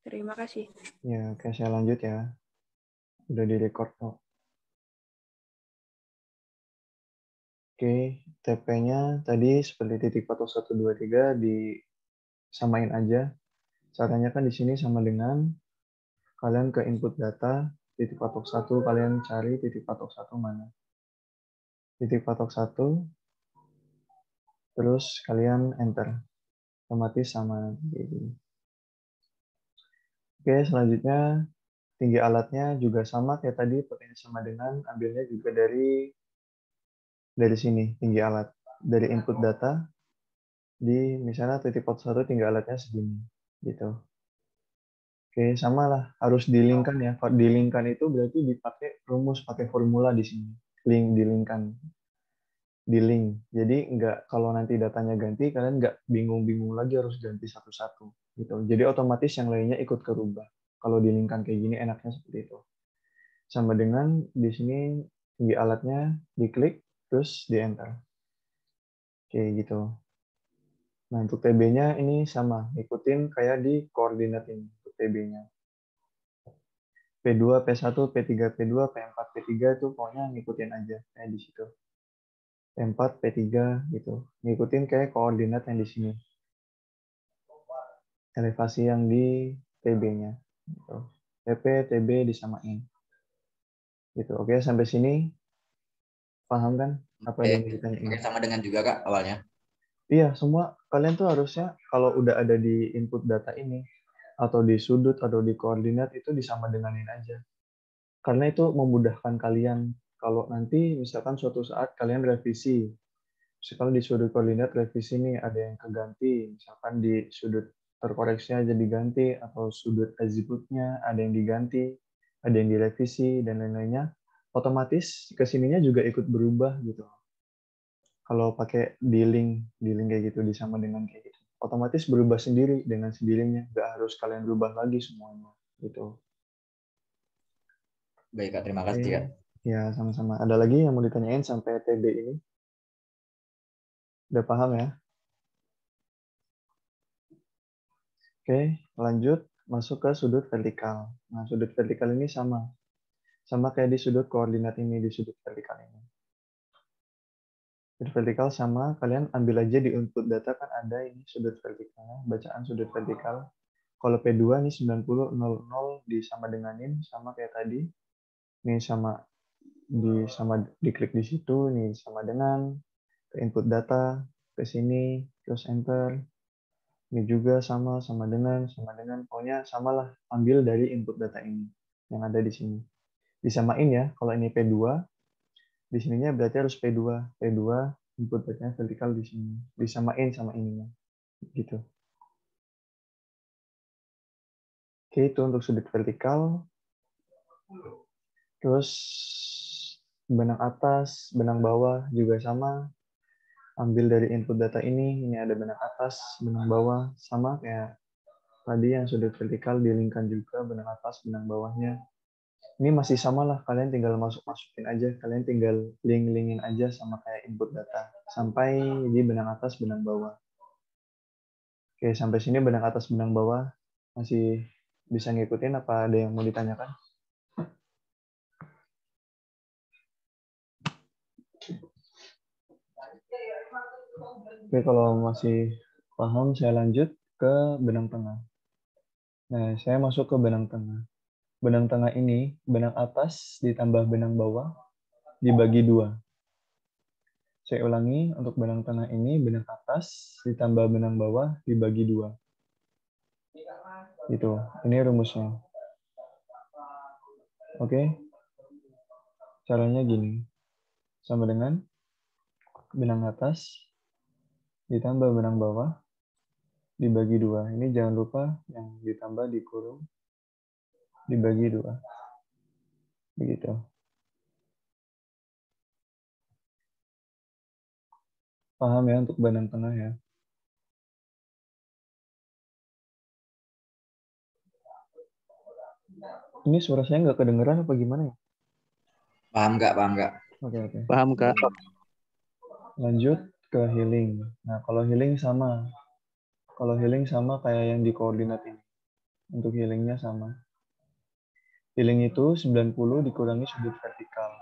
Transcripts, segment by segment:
Terima kasih. Ya, oke, saya lanjut ya. Udah direcord kok. Oke, TP-nya tadi seperti titik patok 1, 2, 3 disamain aja. Caranya kan di sini sama dengan kalian ke input data, titik patok 1, kalian cari titik patok 1 mana. Titik patok 1, terus kalian enter. Otomatis sama kayak gini. Oke, selanjutnya tinggi alatnya juga sama kayak tadi, pakainya sama dengan ambilnya juga dari sini, tinggi alat. Dari input data, di misalnya titik pot 1 tinggi alatnya segini. Gitu. Oke, sama lah. Harus dilingkan ya. Dilingkan itu berarti dipakai rumus, pakai formula di sini. Dilingkan. Di link. Jadi nggak, kalau nanti datanya ganti, kalian nggak bingung-bingung lagi harus ganti satu-satu. Gitu. Jadi otomatis yang lainnya ikut kerubah. Kalau dilingkan kayak gini enaknya seperti itu. Sama dengan di sini tinggi alatnya diklik, terus di enter. Oke, gitu. Nah, untuk TB-nya ini sama, ikutin kayak di koordinat ini, untuk TB-nya. P2, P1, P3, P2, P4, P3 itu pokoknya ngikutin aja kayak di situ. P4, P3 gitu. Ngikutin kayak koordinat yang di sini. Elevasi yang di TB-nya. Gitu. TP, TB disamain. Gitu. Oke, sampai sini paham kan? Apa ada yang mau ditanyain? Oke, sama dengan juga Kak awalnya. Iya, semua kalian tuh harusnya kalau udah ada di input data ini, atau di sudut, atau di koordinat, itu disama denganin aja. Karena itu memudahkan kalian. Kalau nanti misalkan suatu saat kalian revisi, misalkan di sudut koordinat revisi nih ada yang keganti, misalkan di sudut terkoreksinya jadi diganti, atau sudut azimutnya ada yang diganti, ada yang direvisi, dan lain-lainnya, otomatis kesininya juga ikut berubah gitu. Kalau pakai di link kayak gitu, disama dengan kayak gitu, otomatis berubah sendiri dengan sendirinya, nggak harus kalian berubah lagi semuanya gitu. Baik Kak, terima kasih Kak. Ya, sama-sama. Ada lagi yang mau ditanyain sampai TB ini? Udah paham ya? Oke, lanjut masuk ke sudut vertikal. Nah, sudut vertikal ini sama. Sama kayak di sudut koordinat ini, di sudut vertikal ini. Sudut vertikal sama, kalian ambil aja di input data kan ada ini sudut vertikalnya, bacaan sudut vertikal. Kalau P2 nih 90, 00 disama denganin, sama kayak tadi. Ini sama diklik di situ, nih sama dengan ke input data, ke sini, terus enter. Ini juga sama dengan, pokoknya samalah, ambil dari input data ini yang ada di sini. Disamain ya, kalau ini P2, di sininya berarti harus P2. P2 input datanya vertikal di sini. Disamain sama ininya. Gitu. Oke, itu untuk sudut vertikal. Terus benang atas, benang bawah juga sama. Ambil dari input data ini ada benang atas, benang bawah, sama kayak tadi yang sudut vertikal, dilingkan juga benang atas, benang bawahnya. Ini masih sama lah, kalian tinggal masukin aja, kalian tinggal link-linkin aja sama kayak input data, sampai di benang atas, benang bawah. Oke, sampai sini benang atas, benang bawah, masih bisa ngikutin, apa ada yang mau ditanyakan? Oke, kalau masih paham, saya lanjut ke benang tengah. Nah, saya masuk ke benang tengah. Benang tengah ini, benang atas ditambah benang bawah, dibagi 2. Saya ulangi, untuk benang tengah ini, benang atas ditambah benang bawah dibagi 2. Gitu. Ini rumusnya. Oke. Caranya gini. Sama dengan benang atas ditambah benang bawah dibagi 2. Ini jangan lupa yang ditambah dikurung dibagi 2. Begitu. Paham ya untuk benang tengah ya? Ini suara saya nggak kedengeran apa gimana ya? Paham nggak? Paham nggak? Oke. Paham, Kak. Lanjut ke healing. Nah, kalau healing sama. Kalau healing sama kayak yang di koordinat ini. Untuk healingnya sama. Healing itu 90 dikurangi sudut vertikal.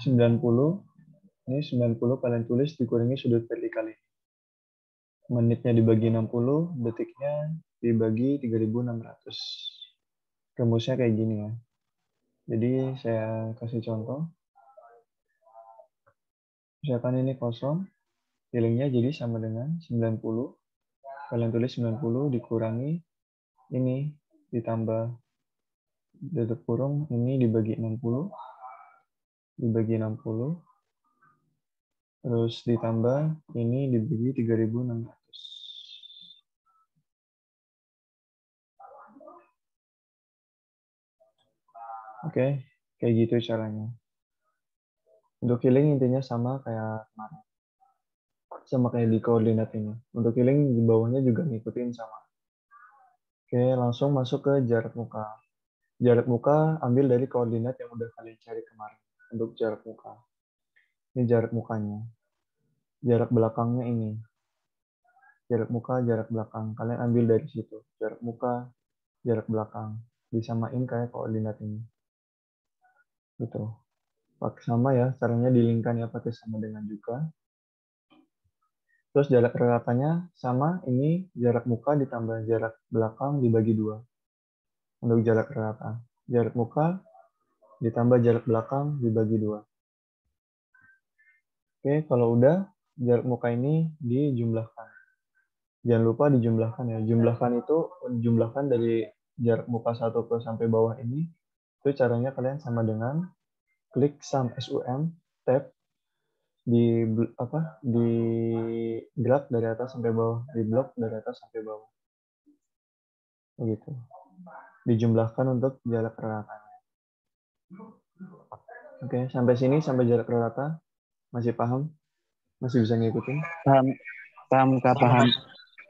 90, ini 90 kalian tulis dikurangi sudut vertikal ini. Menitnya dibagi 60, detiknya dibagi 3600. Rumusnya kayak gini ya. Jadi saya kasih contoh. Misalkan ini kosong, healingnya jadi sama dengan 90. Kalian tulis 90 dikurangi ini ditambah tutup kurung ini dibagi 60 terus ditambah ini dibagi 3600. Oke, kayak gitu caranya. Untuk healing intinya sama kayak kemarin. Sama kayak di koordinat ini. Untuk healing di bawahnya juga ngikutin sama. Oke, langsung masuk ke jarak muka. Jarak muka ambil dari koordinat yang udah kalian cari kemarin. Untuk jarak muka. Ini jarak mukanya. Jarak belakangnya ini. Jarak muka, jarak belakang. Kalian ambil dari situ. Jarak muka, jarak belakang. Disamain kayak koordinat ini. Gitu. Pakai sama ya, caranya dilingkan ya pakai sama dengan juga. Terus jarak ratanya sama, ini jarak muka ditambah jarak belakang dibagi 2. Untuk jarak rata. Jarak muka ditambah jarak belakang dibagi 2. Oke, kalau udah, jarak muka ini dijumlahkan. Jangan lupa dijumlahkan ya. Jumlahkan itu jumlahkan dari jarak muka 1 ke sampai bawah ini. Itu caranya kalian sama dengan klik sum SUM tab di graf dari atas sampai bawah, di blok dari atas sampai bawah. Begitu. Dijumlahkan untuk jarak reratanya. Oke, sampai sini sampai jarak rata masih paham? Masih bisa ngikutin? Paham, paham, Kak, paham.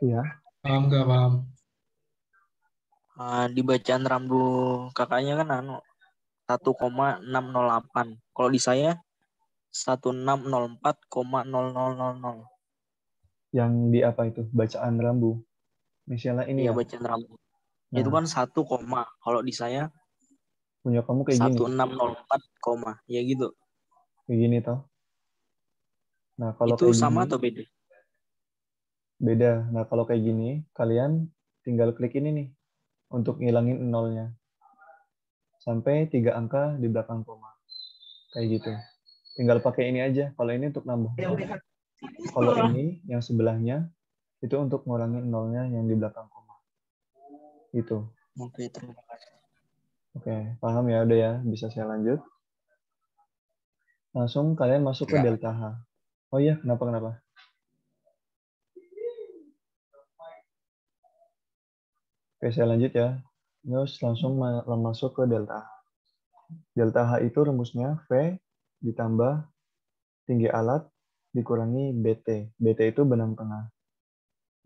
Iya. Paham nggak paham? Di bacaan rambu kakaknya kan 1,608. Kalau di saya 1604,0000. Yang di apa itu? Bacaan rambu. Misalnya ini Iya, ya. bacaan rambu. Nah, Itu kan 1, kalau di saya punya kamu kayak gini. 1604, ya gitu. Kayak gini toh. Nah, kalau Itu kayak sama gini atau beda? beda. Nah, kalau kayak gini kalian tinggal klik ini nih untuk ngilangin nolnya. Sampai 3 angka di belakang koma. Kayak gitu. Tinggal pakai ini aja. Kalau ini untuk nambah nol. Kalau ini yang sebelahnya itu untuk ngurangin nolnya yang di belakang koma. Gitu. Oke, terima kasih. Oke, paham ya? Udah ya, bisa saya lanjut. Langsung kalian masuk ke Enggak. delta H. Oh iya, kenapa? Oke, saya lanjut ya. Terus langsung masuk ke delta H. Delta H itu rumusnya V ditambah tinggi alat dikurangi BT. BT itu benang tengah.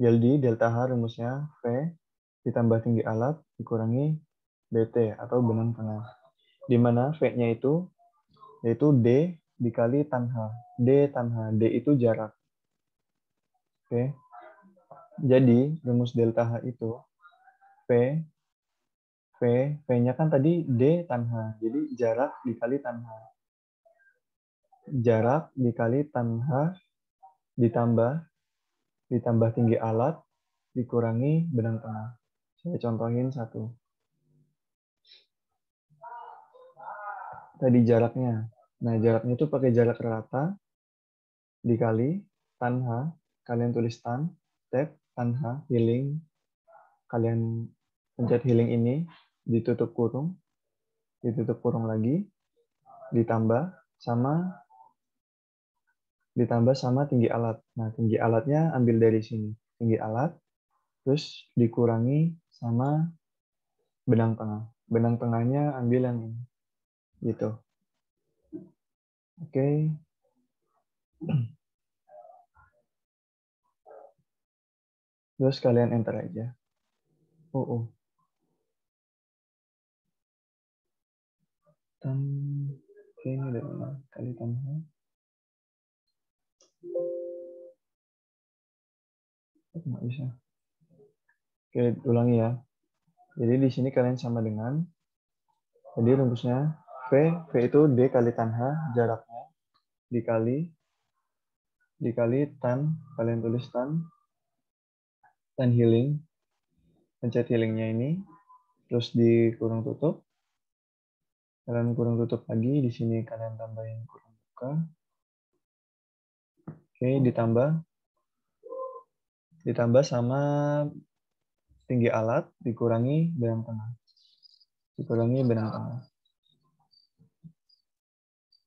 Jadi delta H rumusnya V ditambah tinggi alat dikurangi BT atau benang tengah. Di mana V-nya itu yaitu D dikali tan H. D tan H. D itu jarak. Oke. Jadi rumus delta H itu V V-nya kan tadi D tan H. Jadi jarak dikali tan H. Jarak dikali tan H ditambah tinggi alat dikurangi benang tengah. Saya contohin satu. Tadi jaraknya. Nah, jaraknya itu pakai jarak rata dikali tan H. Kalian tulis tan, tab, tan H, healing. Kalian pencet healing ini, ditutup kurung lagi, ditambah sama tinggi alat. Nah, tinggi alatnya ambil dari sini. Tinggi alat, terus dikurangi sama benang tengah. Benang tengahnya ambil yang ini. Gitu. Oke. Terus kalian enter aja. Oh. Oke, ini dari kali tambah. Nggak bisa. Oke, ulangi ya. Jadi di sini kalian sama dengan, jadi rumusnya V itu D kali tan H, jaraknya, dikali tan, kalian tulis tan healing, pencet healingnya ini, terus dikurung tutup, kalian kurung tutup lagi, di sini kalian tambahin kurung buka, oke, ditambah sama tinggi alat, dikurangi benang tengah,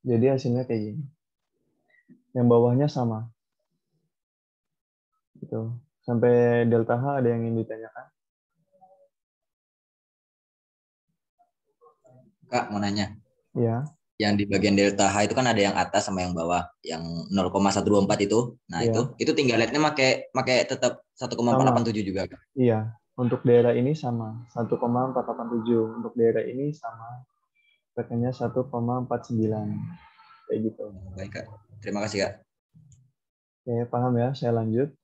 jadi hasilnya kayak gini, yang bawahnya sama, gitu. Sampai delta H ada yang ingin ditanyakan? Kak, mau nanya. Ya. Yang di bagian delta H itu kan ada yang atas sama yang bawah, yang 0,124 itu. Nah, Iya. itu tinggal lihatnya pakai tetap 1,487 juga, Kak. Iya, untuk daerah ini sama 1,487. Untuk daerah ini sama, pakainya 1,49 kayak gitu. Baik, Kak. Terima kasih, Kak. Oke, paham ya? Saya lanjut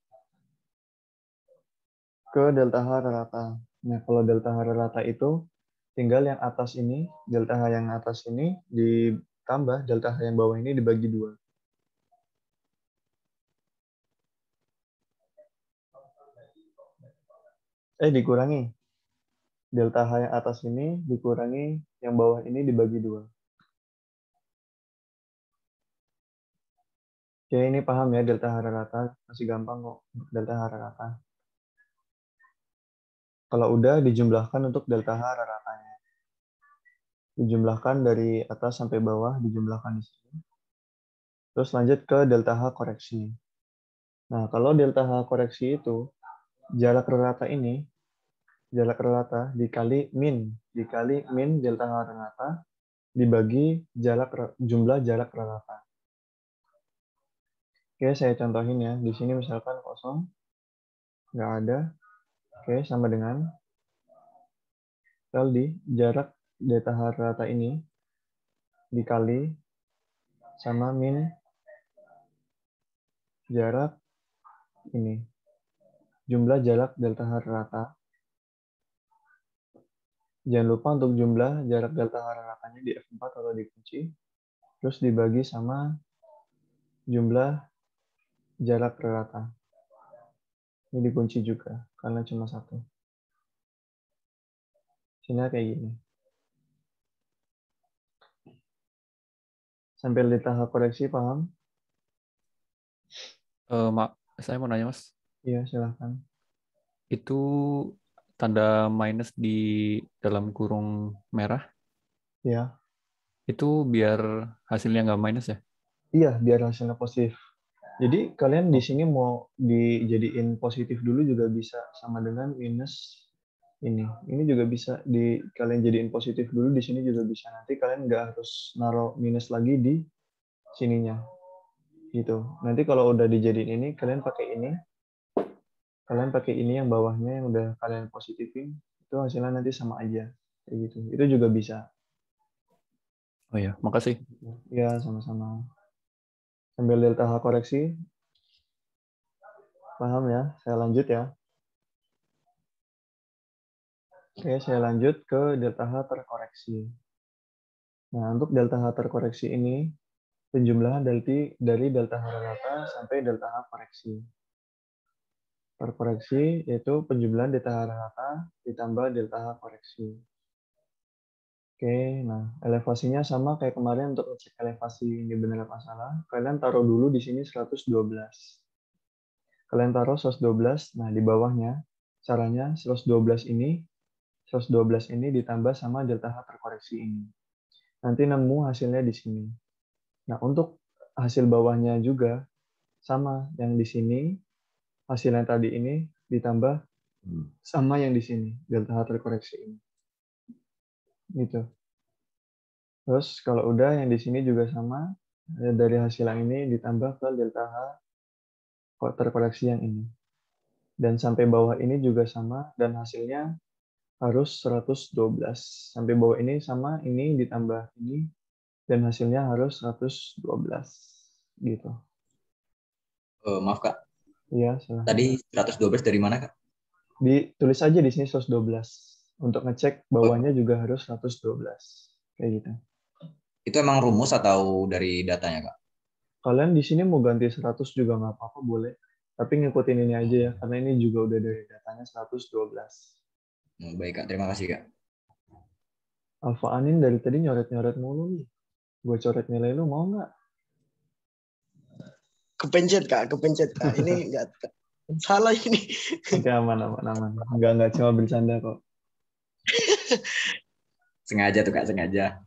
ke delta H rata. Nah, kalau delta H rata itu tinggal yang atas ini, delta H yang atas ini ditambah delta H yang bawah ini dibagi 2. Dikurangi. Delta H yang atas ini dikurangi yang bawah ini dibagi 2. Oke, ini paham ya delta H rata? Masih gampang kok delta H rata. Kalau udah dijumlahkan untuk delta H ratanya. Dijumlahkan dari atas sampai bawah, dijumlahkan di sini. Terus lanjut ke delta H koreksi. Nah, kalau delta H koreksi itu, jarak rata ini, jarak rata dikali min delta H rata dibagi jumlah jarak rata. Oke, saya contohin ya. Di sini misalkan kosong, nggak ada. Oke, sama dengan kali jarak delta H rata ini dikali sama min jarak ini. Jumlah jarak delta H rata. Jangan lupa untuk jumlah jarak delta H ratanya di F4 atau dikunci. Terus dibagi sama jumlah jarak rata. Ini dikunci juga, karena cuma 1. Sini kayak gini. Sampai delta H koreksi, paham? Saya mau nanya, Mas. Iya, silahkan. Itu tanda minus di dalam kurung merah, Ya. itu biar hasilnya nggak minus ya? Iya, biar hasilnya positif. Jadi kalian di sini mau dijadiin positif dulu juga bisa, sama dengan minus ini. Ini juga bisa kalian jadiin positif dulu, di sini juga bisa. Nanti kalian nggak harus naruh minus lagi di sininya. Gitu. Nanti kalau udah dijadiin ini, kalian pakai ini. Kalian pakai ini yang bawahnya yang udah kalian positifin, itu hasilnya nanti sama aja. Kayak gitu. Itu juga bisa. Oh ya, makasih. Ya, sama-sama. Sambil delta H koreksi. Paham ya? Saya lanjut ya. Oke, saya lanjut ke delta H terkoreksi. Nah, untuk delta H terkoreksi ini, penjumlahan dari delta H rata sampai delta H koreksi. Terkoreksi yaitu penjumlahan delta H rata ditambah delta H koreksi. Oke, nah elevasinya sama kayak kemarin untuk cek elevasi ini benar apa salah. Kalian taruh dulu di sini 112. Kalian taruh 112, nah di bawahnya caranya 112 ini ditambah sama delta H terkoreksi ini. Nanti nemu hasilnya di sini. Nah, untuk hasil bawahnya juga sama yang di sini, hasil yang tadi ini ditambah sama yang di sini, delta H terkoreksi ini. Gitu. Terus kalau udah yang di sini juga sama, dari hasil yang ini ditambah ke delta H terkoreksi yang ini. Dan sampai bawah ini juga sama, dan hasilnya harus 112. Sampai bawah ini sama, ini ditambah ini, dan hasilnya harus 112. Gitu. Maaf, Kak. Iya, salah. Tadi 112 dari mana, Kak? Ditulis aja di sini 112. Untuk ngecek bawahnya juga harus 112. Kayak gitu. Itu emang rumus atau dari datanya, Kak? Kalian di sini mau ganti 100 juga nggak apa-apa, boleh. Tapi ngikutin ini aja ya, karena ini juga udah dari datanya 112. Baik, Kak. Terima kasih, Kak. Alfa Anin dari tadi nyoret-nyoret mulu nih. Gue coret nilai lu, mau nggak? Kepencet Kak. Ini nggak salah ini. Oke, aman. Nggak cuma bercanda kok. Sengaja tuh, Kak. Sengaja.